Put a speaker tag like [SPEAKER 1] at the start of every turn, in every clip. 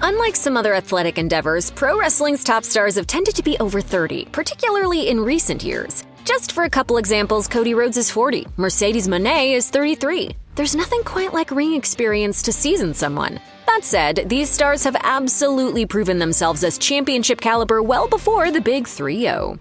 [SPEAKER 1] Unlike some other athletic endeavors, pro wrestling's top stars have tended to be over 30, particularly in recent years. Just for a couple examples, Cody Rhodes is 40, Mercedes Mone is 33. There's nothing quite like ring experience to season someone. That said, these stars have absolutely proven themselves as championship caliber well before the big 3-0.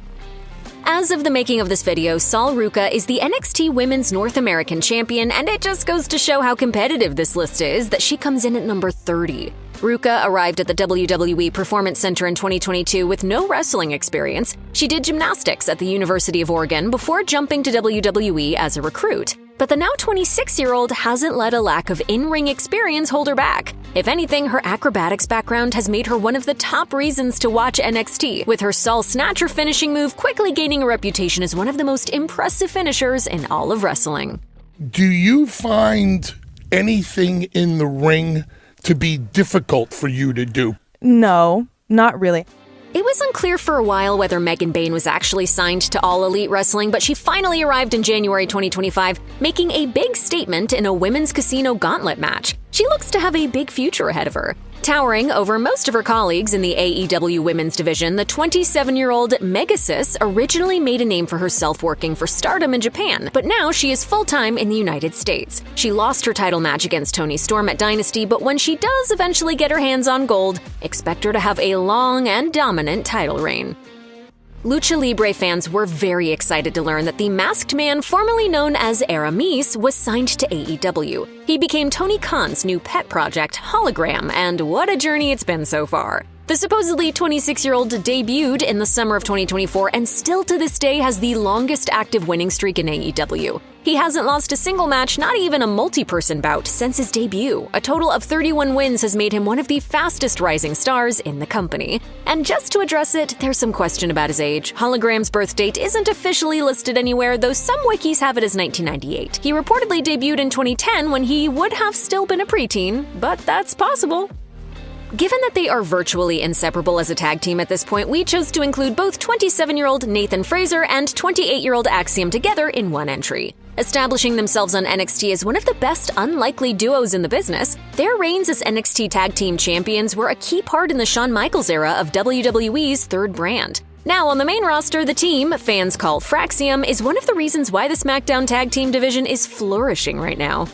[SPEAKER 1] As of the making of this video, Sol Ruca is the NXT Women's North American Champion, and it just goes to show how competitive this list is that she comes in at number 30. Ruca arrived at the WWE Performance Center in 2022 with no wrestling experience. She did gymnastics at the University of Oregon before jumping to WWE as a recruit. But the now 26-year-old hasn't let a lack of in-ring experience hold her back. If anything, her acrobatics background has made her one of the top reasons to watch NXT, with her Sol Snatcher finishing move quickly gaining a reputation as one of the most impressive finishers in all of wrestling.
[SPEAKER 2] Do you find anything in the ring to be difficult for you to do?
[SPEAKER 3] No, not really.
[SPEAKER 1] It was unclear for a while whether Megan Bayne was actually signed to All Elite Wrestling, but she finally arrived in January 2025, making a big statement in a women's casino gauntlet match. She looks to have a big future ahead of her. Towering over most of her colleagues in the AEW women's division, the 27-year-old Megasis originally made a name for herself working for Stardom in Japan, but now she is full-time in the United States. She lost her title match against Toni Storm at Dynasty, but when she does eventually get her hands on gold, expect her to have a long and dominant title reign. Lucha Libre fans were very excited to learn that the masked man formerly known as Aramis was signed to AEW. He became Tony Khan's new pet project, Hologram, and what a journey it's been so far. The supposedly 26-year-old debuted in the summer of 2024 and still to this day has the longest active winning streak in AEW. He hasn't lost a single match, not even a multi-person bout, since his debut. A total of 31 wins has made him one of the fastest rising stars in the company. And just to address it, there's some question about his age. Hologram's birth date isn't officially listed anywhere, though some wikis have it as 1998. He reportedly debuted in 2010 when he would have still been a preteen, but that's possible. Given that they are virtually inseparable as a tag team at this point, we chose to include both 27-year-old Nathan Frazer and 28-year-old Axiom together in one entry. Establishing themselves on NXT as one of the best unlikely duos in the business, their reigns as NXT Tag Team Champions were a key part in the Shawn Michaels era of WWE's third brand. Now on the main roster, the team, fans call Fraxium, is one of the reasons why the SmackDown Tag Team division is flourishing right now.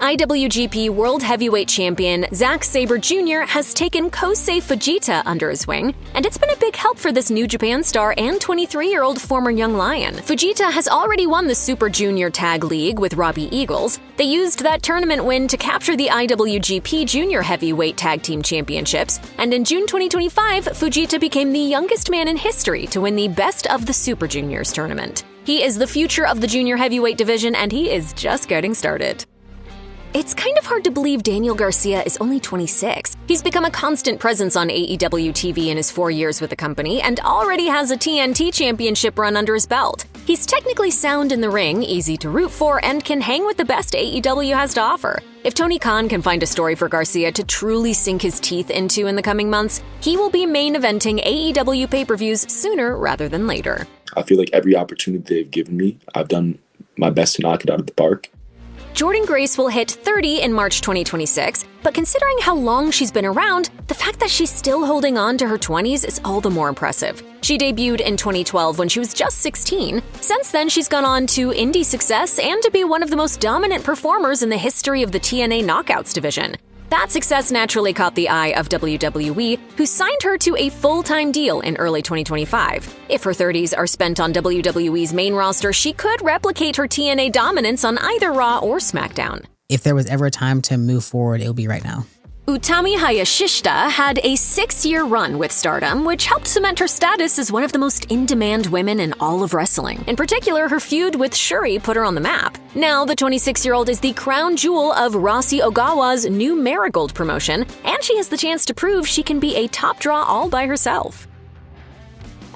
[SPEAKER 1] IWGP World Heavyweight Champion Zack Sabre Jr. has taken Kosei Fujita under his wing, and it's been a big help for this New Japan star and 23-year-old former Young Lion. Fujita has already won the Super Junior Tag League with Robbie Eagles. They used that tournament win to capture the IWGP Junior Heavyweight Tag Team Championships, and in June 2025, Fujita became the youngest man in history to win the Best of the Super Juniors tournament. He is the future of the Junior Heavyweight division, and he is just getting started. It's kind of hard to believe Daniel Garcia is only 26. He's become a constant presence on AEW TV in his 4 years with the company and already has a TNT championship run under his belt. He's technically sound in the ring, easy to root for, and can hang with the best AEW has to offer. If Tony Khan can find a story for Garcia to truly sink his teeth into in the coming months, he will be main eventing AEW pay-per-views sooner rather than later.
[SPEAKER 4] I feel like every opportunity they've given me, I've done my best to knock it out of the park.
[SPEAKER 1] Jordynne Grace will hit 30 in March 2026, but considering how long she's been around, the fact that she's still holding on to her 20s is all the more impressive. She debuted in 2012 when she was just 16. Since then, she's gone on to indie success and to be one of the most dominant performers in the history of the TNA Knockouts division. That success naturally caught the eye of WWE, who signed her to a full-time deal in early 2025. If her 30s are spent on WWE's main roster, she could replicate her TNA dominance on either Raw or SmackDown.
[SPEAKER 5] If there was ever a time to move forward, it would be right now.
[SPEAKER 1] Utami Hayashishita had a 6-year run with Stardom, which helped cement her status as one of the most in-demand women in all of wrestling. In particular, her feud with Shuri put her on the map. Now, the 26-year-old is the crown jewel of Rossi Ogawa's new Marigold promotion, and she has the chance to prove she can be a top draw all by herself.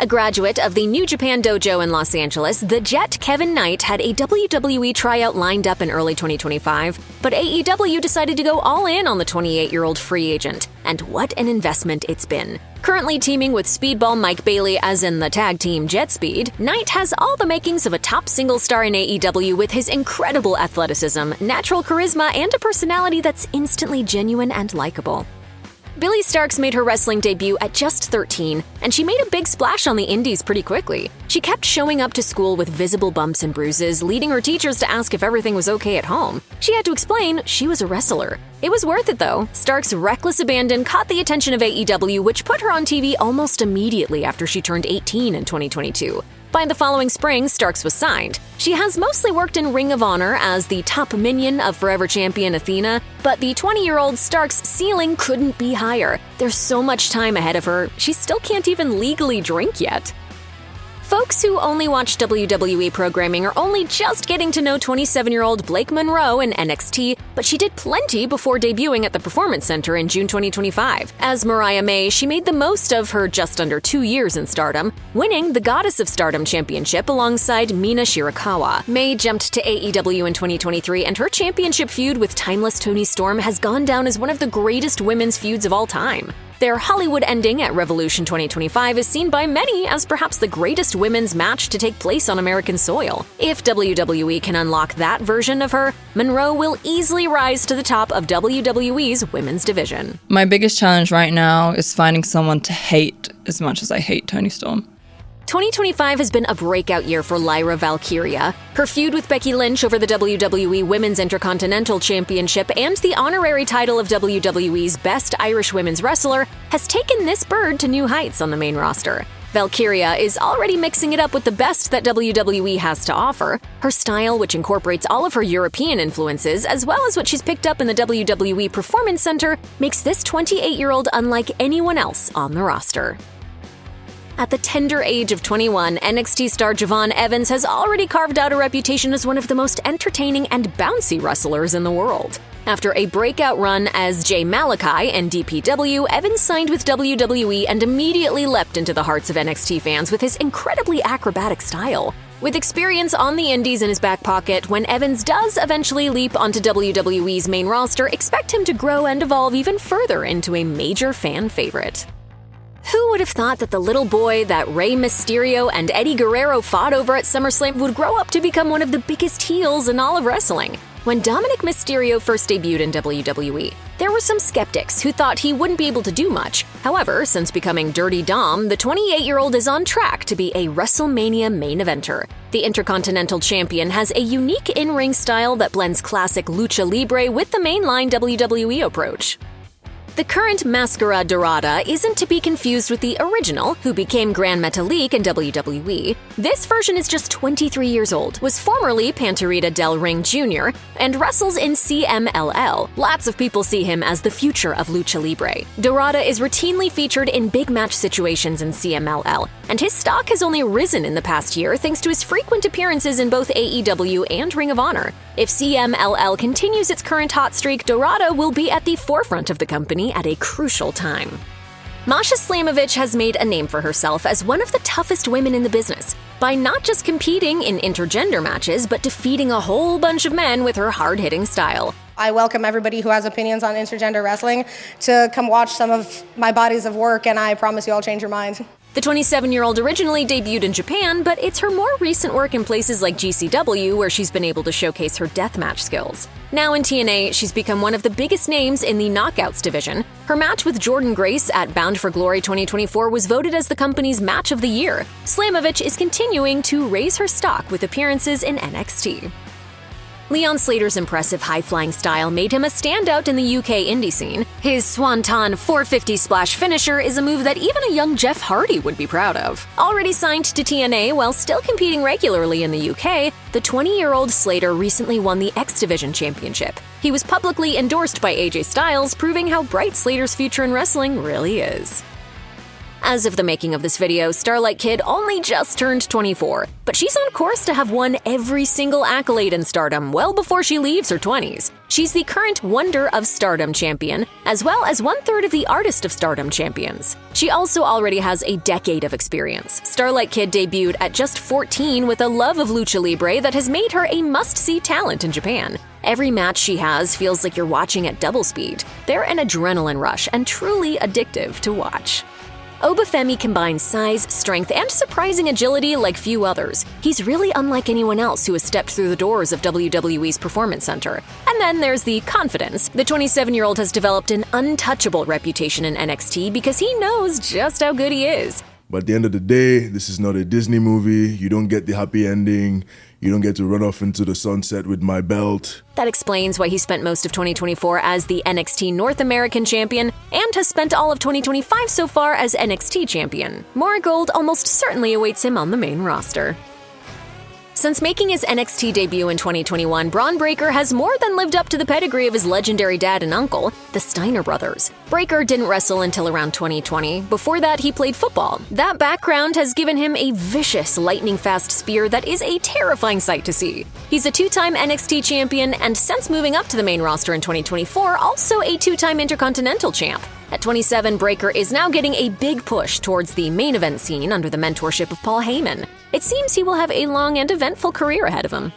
[SPEAKER 1] A graduate of the New Japan Dojo in Los Angeles, the Jet Kevin Knight had a WWE tryout lined up in early 2025, but AEW decided to go all in on the 28-year-old free agent, and what an investment it's been. Currently teaming with Speedball Mike Bailey as in the tag team Jet Speed, Knight has all the makings of a top single star in AEW with his incredible athleticism, natural charisma, and a personality that's instantly genuine and likable. Billie Starkz made her wrestling debut at just 13, and she made a big splash on the indies pretty quickly. She kept showing up to school with visible bumps and bruises, leading her teachers to ask if everything was okay at home. She had to explain she was a wrestler. It was worth it though. Stark's reckless abandon caught the attention of AEW, which put her on TV almost immediately after she turned 18 in 2022. By the following spring, Starkz was signed. She has mostly worked in Ring of Honor as the top minion of Forever Champion Athena, but the 20-year-old Stark's ceiling couldn't be higher. There's so much time ahead of her, she still can't even legally drink yet. Folks who only watch WWE programming are only just getting to know 27-year-old Blake Monroe in NXT, but she did plenty before debuting at the Performance Center in June 2025. As Mariah May, she made the most of her just under 2 years in Stardom, winning the Goddess of Stardom Championship alongside Mina Shirakawa. May jumped to AEW in 2023, and her championship feud with timeless Toni Storm has gone down as one of the greatest women's feuds of all time. Their Hollywood ending at Revolution 2025 is seen by many as perhaps the greatest women's match to take place on American soil. If WWE can unlock that version of her, Monroe will easily rise to the top of WWE's women's division.
[SPEAKER 6] My biggest challenge right now is finding someone to hate as much as I hate Toni Storm.
[SPEAKER 1] 2025 has been a breakout year for Lyra Valkyria. Her feud with Becky Lynch over the WWE Women's Intercontinental Championship and the honorary title of WWE's Best Irish Women's Wrestler has taken this bird to new heights on the main roster. Valkyria is already mixing it up with the best that WWE has to offer. Her style, which incorporates all of her European influences, as well as what she's picked up in the WWE Performance Center, makes this 28-year-old unlike anyone else on the roster. At the tender age of 21, NXT star Javon Evans has already carved out a reputation as one of the most entertaining and bouncy wrestlers in the world. After a breakout run as Jay Malachi and DPW, Evans signed with WWE and immediately leapt into the hearts of NXT fans with his incredibly acrobatic style. With experience on the indies in his back pocket, when Evans does eventually leap onto WWE's main roster, expect him to grow and evolve even further into a major fan favorite. Who would have thought that the little boy that Rey Mysterio and Eddie Guerrero fought over at SummerSlam would grow up to become one of the biggest heels in all of wrestling? When Dominik Mysterio first debuted in WWE, there were some skeptics who thought he wouldn't be able to do much. However, since becoming Dirty Dom, the 28-year-old is on track to be a WrestleMania main eventer. The Intercontinental Champion has a unique in-ring style that blends classic lucha libre with the mainline WWE approach. The current Mascara Dorada isn't to be confused with the original, who became Gran Metalik in WWE. This version is just 23 years old, was formerly Panterita Del Ring Jr., and wrestles in CMLL. Lots of people see him as the future of lucha libre. Dorada is routinely featured in big match situations in CMLL, and his stock has only risen in the past year thanks to his frequent appearances in both AEW and Ring of Honor. If CMLL continues its current hot streak, Dorada will be at the forefront of the company at a crucial time. Masha Slamovich has made a name for herself as one of the toughest women in the business by not just competing in intergender matches, but defeating a whole bunch of men with her hard-hitting style.
[SPEAKER 7] I welcome everybody who has opinions on intergender wrestling to come watch some of my bodies of work, and I promise you I'll change your mind.
[SPEAKER 1] The 27-year-old originally debuted in Japan, but it's her more recent work in places like GCW where she's been able to showcase her deathmatch skills. Now in TNA, she's become one of the biggest names in the Knockouts division. Her match with Jordynne Grace at Bound for Glory 2024 was voted as the company's Match of the Year. Slamovich is continuing to raise her stock with appearances in NXT. Leon Slater's impressive high-flying style made him a standout in the UK indie scene. His Swanton 450 splash finisher is a move that even a young Jeff Hardy would be proud of. Already signed to TNA while still competing regularly in the UK, the 20-year-old Slater recently won the X Division Championship. He was publicly endorsed by AJ Styles, proving how bright Slater's future in wrestling really is. As of the making of this video, Starlight Kid only just turned 24, but she's on course to have won every single accolade in Stardom well before she leaves her 20s. She's the current Wonder of Stardom champion, as well as 1/3 of the Artist of Stardom champions. She also already has a decade of experience. Starlight Kid debuted at just 14 with a love of lucha libre that has made her a must-see talent in Japan. Every match she has feels like you're watching at double speed. They're an adrenaline rush and truly addictive to watch. Oba Femi combines size, strength, and surprising agility like few others. He's really unlike anyone else who has stepped through the doors of WWE's Performance Center. And then there's the confidence. The 27-year-old has developed an untouchable reputation in NXT because he knows just how good he is.
[SPEAKER 8] But at the end of the day, this is not a Disney movie. You don't get the happy ending. You don't get to run off into the sunset with my belt.
[SPEAKER 1] That explains why he spent most of 2024 as the NXT North American champion and has spent all of 2025 so far as NXT champion. More gold almost certainly awaits him on the main roster. Since making his NXT debut in 2021, Bron Breakker has more than lived up to the pedigree of his legendary dad and uncle, the Steiner brothers. Breakker didn't wrestle until around 2020. Before that, he played football. That background has given him a vicious, lightning-fast spear that is a terrifying sight to see. He's a two-time NXT champion, and since moving up to the main roster in 2024, also a two-time Intercontinental champ. At 27, Breakker is now getting a big push towards the main event scene under the mentorship of Paul Heyman. It seems he will have a long and eventful career ahead of him.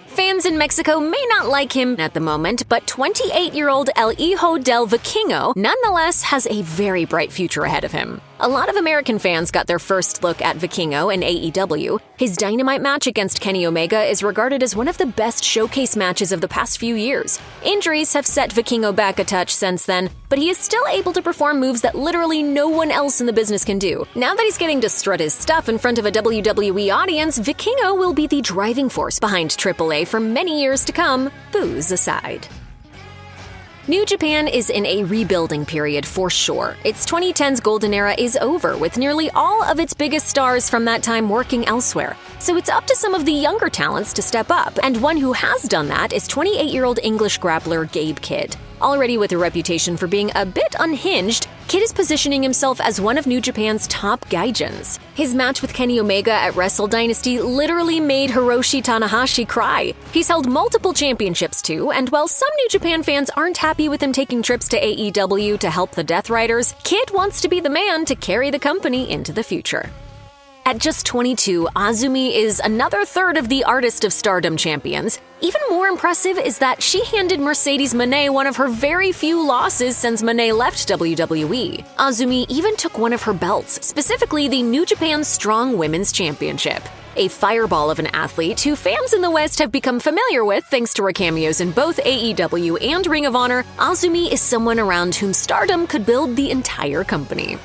[SPEAKER 1] Fans in Mexico may not like him at the moment, but 28-year-old El Hijo del Vikingo nonetheless has a very bright future ahead of him. A lot of American fans got their first look at Vikingo in AEW. His Dynamite match against Kenny Omega is regarded as one of the best showcase matches of the past few years. Injuries have set Vikingo back a touch since then, but he is still able to perform moves that literally no one else in the business can do. Now that he's getting to strut his stuff in front of a WWE audience, Vikingo will be the driving force behind AAA for many years to come, booze aside. New Japan is in a rebuilding period for sure. Its 2010s golden era is over, with nearly all of its biggest stars from that time working elsewhere. So it's up to some of the younger talents to step up, and one who has done that is 28-year-old English grappler Gabe Kidd. Already with a reputation for being a bit unhinged, Kidd is positioning himself as one of New Japan's top gaijins. His match with Kenny Omega at Wrestle Dynasty literally made Hiroshi Tanahashi cry. He's held multiple championships too, and while some New Japan fans aren't happy with him taking trips to AEW to help the Death Riders, Kidd wants to be the man to carry the company into the future. At just 22, Azumi is another third of the Artist of Stardom champions. Even more impressive is that she handed Mercedes Mone one of her very few losses since Mone left WWE. Azumi even took one of her belts, specifically the New Japan Strong Women's Championship. A fireball of an athlete who fans in the West have become familiar with thanks to her cameos in both AEW and Ring of Honor, Azumi is someone around whom Stardom could build the entire company.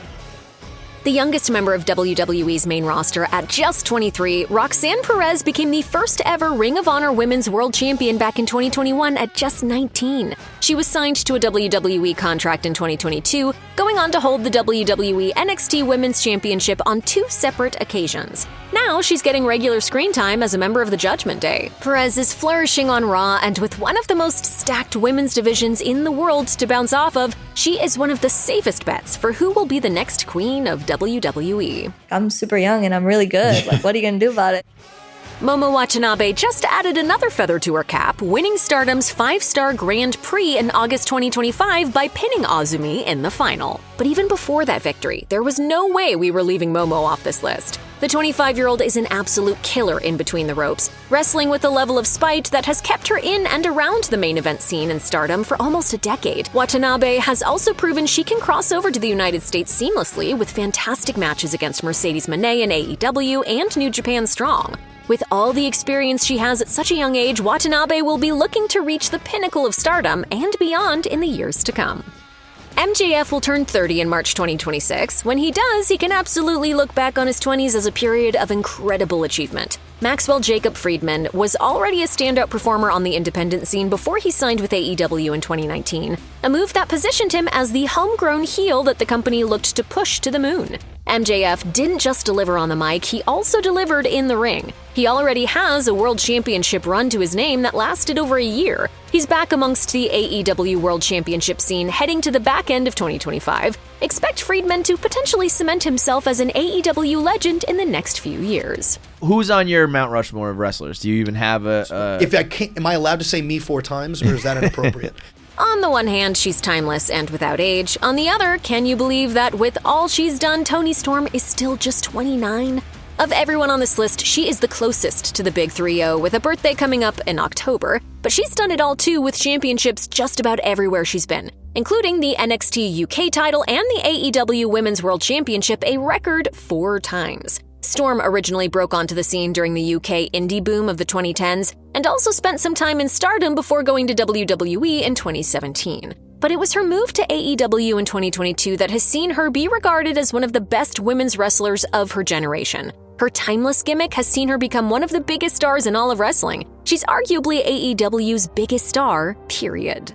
[SPEAKER 1] The youngest member of WWE's main roster at just 23, Roxanne Perez became the first ever Ring of Honor Women's World Champion back in 2021 at just 19. She was signed to a WWE contract in 2022, going on to hold the WWE NXT Women's Championship on 2 separate occasions. Now she's getting regular screen time as a member of the Judgment Day. Perez is flourishing on Raw, and with one of the most stacked women's divisions in the world to bounce off of, she is one of the safest bets for who will be the next queen of WWE.
[SPEAKER 9] I'm super young and I'm really good. Like, what are you going to do about it?
[SPEAKER 1] Momo Watanabe just added another feather to her cap, winning Stardom's 5-star Grand Prix in August 2025 by pinning Azumi in the final. But even before that victory, there was no way we were leaving Momo off this list. The 25-year-old is an absolute killer in between the ropes, wrestling with a level of spite that has kept her in and around the main event scene in Stardom for almost a decade. Watanabe has also proven she can cross over to the United States seamlessly with fantastic matches against Mercedes Mone in AEW and New Japan Strong. With all the experience she has at such a young age, Watanabe will be looking to reach the pinnacle of Stardom and beyond in the years to come. MJF will turn 30 in March 2026. When he does, he can absolutely look back on his 20s as a period of incredible achievement. Maxwell Jacob Friedman was already a standout performer on the independent scene before he signed with AEW in 2019, a move that positioned him as the homegrown heel that the company looked to push to the moon. MJF didn't just deliver on the mic, he also delivered in the ring. He already has a world championship run to his name that lasted over a year. He's back amongst the AEW World Championship scene heading to the back end of 2025. Expect Friedman to potentially cement himself as an AEW legend in the next few years.
[SPEAKER 10] Who's on your Mount Rushmore of wrestlers? Do you even have a...
[SPEAKER 11] If I can't, am I allowed to say me 4 times, or is that inappropriate?
[SPEAKER 1] On the one hand, she's timeless and without age. On the other, can you believe that with all she's done, Toni Storm is still just 29? Of everyone on this list, she is the closest to the Big 3-0, with a birthday coming up in October, but she's done it all too with championships just about everywhere she's been. including the NXT UK title and the AEW Women's World Championship a record 4 times. Storm originally broke onto the scene during the UK indie boom of the 2010s and also spent some time in Stardom before going to WWE in 2017. But it was her move to AEW in 2022 that has seen her be regarded as one of the best women's wrestlers of her generation. Her timeless gimmick has seen her become one of the biggest stars in all of wrestling. She's arguably AEW's biggest star, period.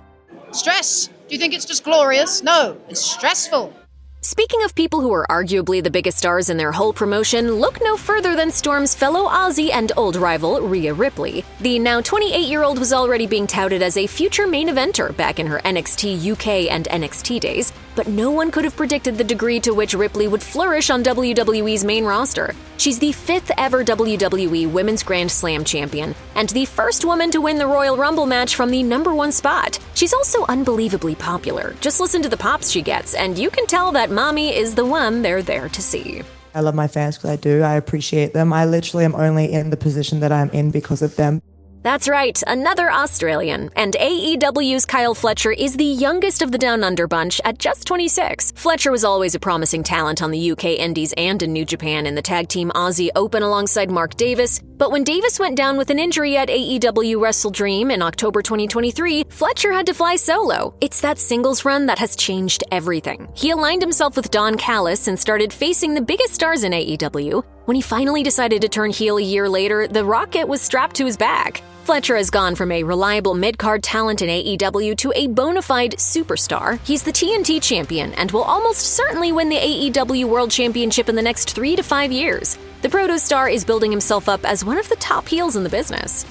[SPEAKER 12] Stress. Do you think it's just glorious? No, it's stressful.
[SPEAKER 1] Speaking of people who are arguably the biggest stars in their whole promotion, look no further than Storm's fellow Aussie and old rival, Rhea Ripley. The now 28-year-old was already being touted as a future main eventer back in her NXT UK and NXT days, but no one could have predicted the degree to which Ripley would flourish on WWE's main roster. She's the 5th ever WWE Women's Grand Slam champion, and the first woman to win the Royal Rumble match from the #1 spot. She's also unbelievably popular. Just listen to the pops she gets, and you can tell that mommy is the one they're there to see.
[SPEAKER 13] I love my fans because I do. I appreciate them. I literally am only in the position that I'm in because of them.
[SPEAKER 1] That's right, another Australian. And AEW's Kyle Fletcher is the youngest of the Down Under bunch at just 26. Fletcher was always a promising talent on the UK Indies and in New Japan in the Tag Team Aussie Open alongside Mark Davis. But when Davis went down with an injury at AEW Wrestle Dream in October 2023, Fletcher had to fly solo. It's that singles run that has changed everything. He aligned himself with Don Callis and started facing the biggest stars in AEW. When he finally decided to turn heel a year later, the rocket was strapped to his back. Fletcher has gone from a reliable mid-card talent in AEW to a bona fide superstar. He's the TNT champion and will almost certainly win the AEW World Championship in the next 3 to 5 years. The proto-star is building himself up as one of the top heels in the business.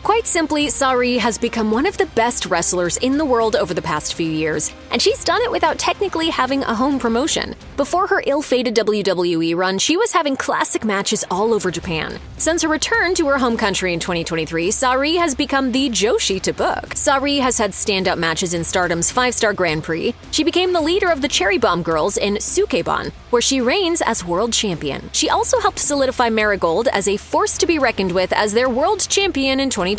[SPEAKER 1] Quite simply, Sareee has become one of the best wrestlers in the world over the past few years, and she's done it without technically having a home promotion. Before her ill-fated WWE run, she was having classic matches all over Japan. Since her return to her home country in 2023, Sareee has become the Joshi to book. Sareee has had standout matches in Stardom's 5-star Grand Prix. She became the leader of the Cherry Bomb Girls in Sukeban, where she reigns as world champion. She also helped solidify Marigold as a force to be reckoned with as their world champion in 2024.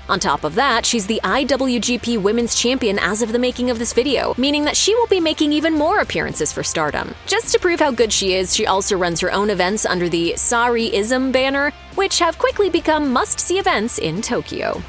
[SPEAKER 1] On top of that, she's the IWGP Women's Champion as of the making of this video, meaning that she will be making even more appearances for Stardom. Just to prove how good she is, she also runs her own events under the Sareeism banner, which have quickly become must-see events in Tokyo.